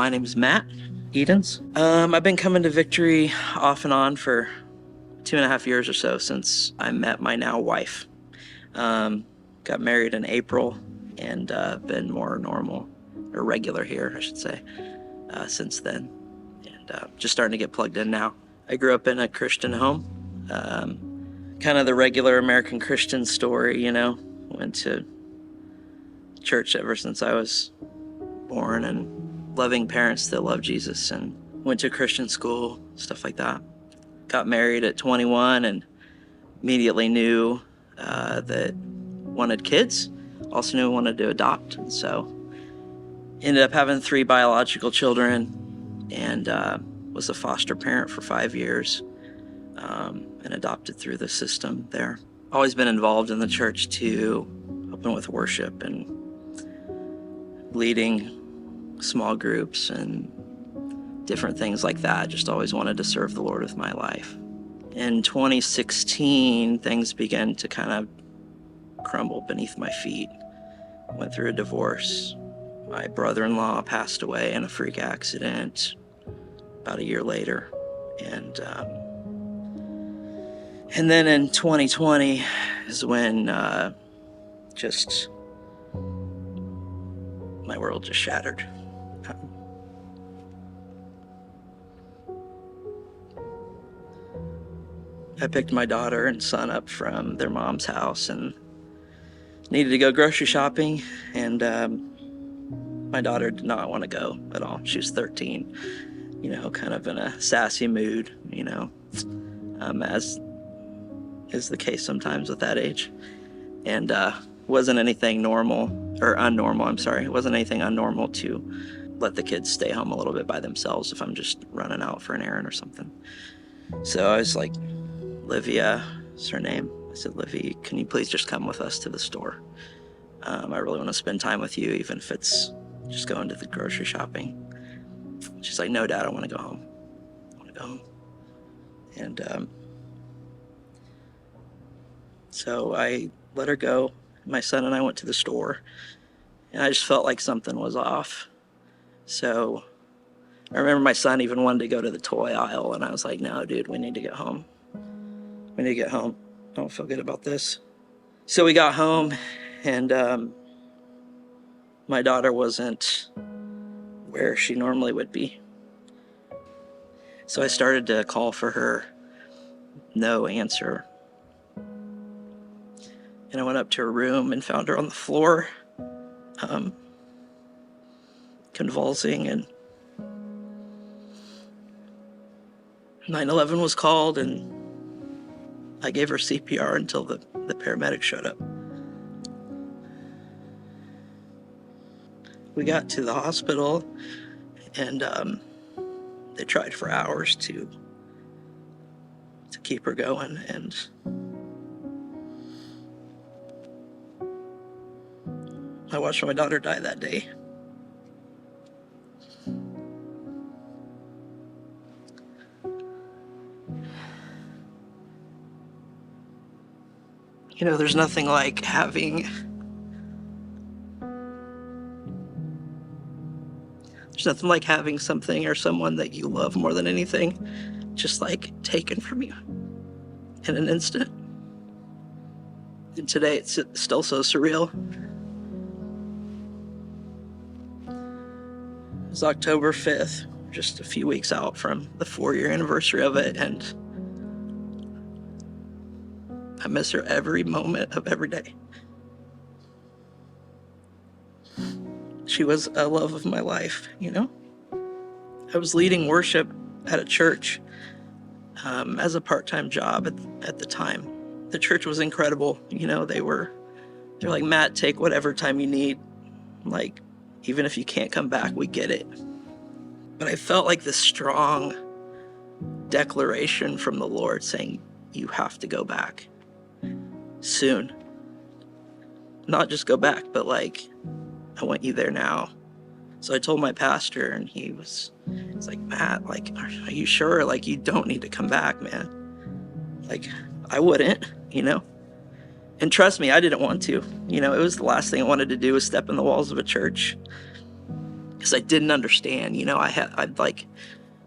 My name is Matt Edens. I've been coming to Victory off and on for 2.5 years or so since I met my now wife. Got married in April and been more normal, or regular here, I should say, since then. And just starting to get plugged in now. I grew up in a Christian home. Kind of the regular American Christian story, you know. Went to church ever since I was born, and loving parents that love Jesus, and went to Christian school, stuff like that. Got married at 21 and immediately knew that wanted kids. Also knew I wanted to adopt, and so ended up having 3 biological children, and was a foster parent for 5 years, and adopted through the system there. Always been involved in the church too, helping with worship and leading small groups and different things like that. Just always wanted to serve the Lord with my life. In 2016, things began to kind of crumble beneath my feet. Went through a divorce. My brother-in-law passed away in a freak accident about a year later. And then in 2020 is when just my world just shattered. I picked my daughter and son up from their mom's house and needed to go grocery shopping, and my daughter did not want to go at all. She was 13, you know, kind of in a sassy mood, you know, as is the case sometimes with that age. And wasn't anything normal, or unnormal, I'm sorry. It wasn't anything unnormal to let the kids stay home a little bit by themselves if I'm just running out for an errand or something. So I was like, Livia is her name. I said, Livy, can you please just come with us to the store? I really want to spend time with you, even if it's just going to the grocery shopping. She's like, no, Dad, I want to go home. I want to go home. And so I let her go. My son and I went to the store, and I just felt like something was off. So I remember my son even wanted to go to the toy aisle, and I was like, no, dude, we need to get home. We need to get home. I don't feel good about this. So we got home, and my daughter wasn't where she normally would be. So I started to call for her. No answer. And I went up to her room and found her on the floor, convulsing, and 911 was called, and I gave her CPR until the paramedics showed up. We got to the hospital, and they tried for hours to keep her going, and I watched my daughter die that day. You know, there's nothing like having something or someone that you love more than anything just like taken from you in an instant. And today it's still so surreal. It was October 5th, just a few weeks out from the 4-year anniversary of it, and I miss her every moment of every day. She was a love of my life, you know? I was leading worship at a church as a part-time job at the time. The church was incredible, you know? They're like, Matt, take whatever time you need. Like, even if you can't come back, we get it. But I felt like this strong declaration from the Lord saying, you have to go back soon. Not just go back, but like, I want you there now. So I told my pastor, and he's like, Matt, like, are you sure? Like, you don't need to come back, man. Like, I wouldn't, you know? And trust me, I didn't want to. You know, it was the last thing I wanted to do was step in the walls of a church. because I didn't understand. I'd like,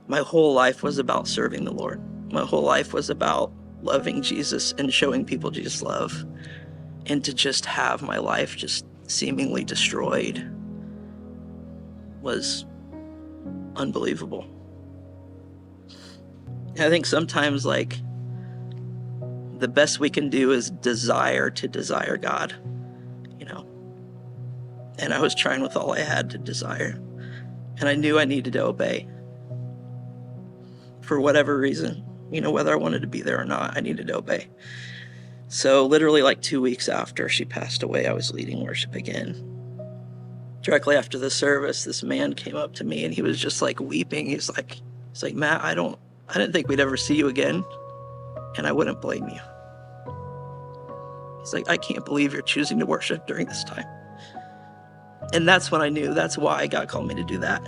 my whole life was about serving the Lord. My whole life was about loving Jesus and showing people Jesus' love. And to just have my life just seemingly destroyed was unbelievable. I think sometimes, like, the best we can do is desire to desire God, And I was trying with all I had to desire. And I knew I needed to obey. For whatever reason, whether I wanted to be there or not, I needed to obey. So literally like 2 weeks after she passed away, I was leading worship again. Directly after the service, this man came up to me and he was just like weeping. He's like, Matt, I didn't think we'd ever see you again. And I wouldn't blame you. He's like, I can't believe you're choosing to worship during this time. And that's when I knew, that's why God called me to do that,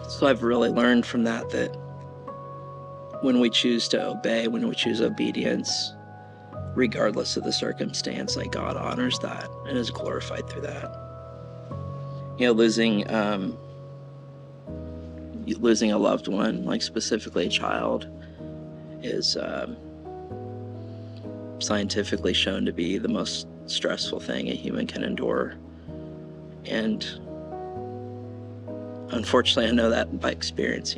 So I've really learned from that when we choose to obey, when we choose obedience, regardless of the circumstance, like, God honors that and is glorified through that. Losing a loved one, like specifically a child, is scientifically shown to be the most stressful thing a human can endure. And unfortunately, I know that by experience,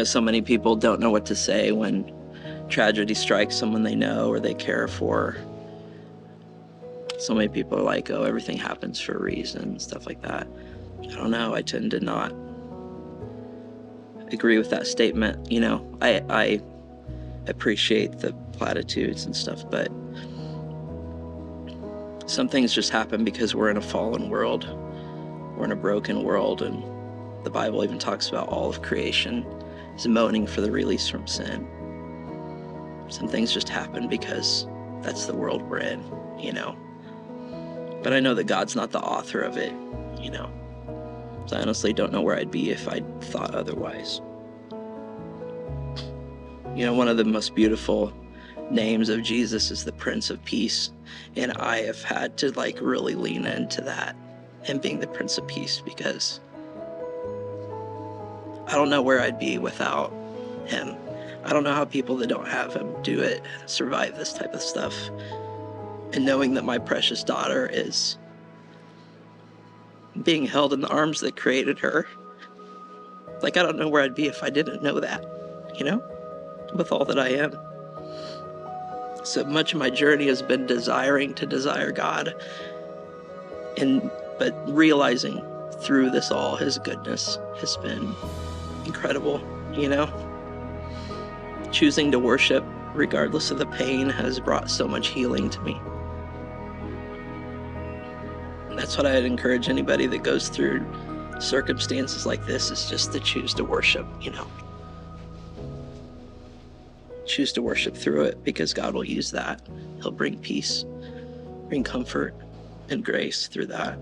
so many people don't know what to say when tragedy strikes someone they know or they care for. So many people are like, oh, everything happens for a reason, stuff like that. I don't know. I tend to not agree with that statement. I appreciate the platitudes and stuff, but some things just happen because we're in a fallen world. We're in a broken world, and the Bible even talks about all of creation is moaning for the release from sin. Some things just happen because that's the world we're in, But I know that God's not the author of it, So I honestly don't know where I'd be if I thought otherwise. One of the most beautiful names of Jesus is the Prince of Peace. And I have had to really lean into that and being the Prince of Peace, because I don't know where I'd be without him. I don't know how people that don't have him do it, survive this type of stuff. And knowing that my precious daughter is being held in the arms that created her, I don't know where I'd be if I didn't know that, with all that I am. So much of my journey has been desiring to desire God, but realizing through this all his goodness has been incredible, Choosing to worship regardless of the pain has brought so much healing to me. And that's what I'd encourage anybody that goes through circumstances like this, is just to choose to worship, Choose to worship through it, because God will use that. He'll bring peace, bring comfort and grace through that.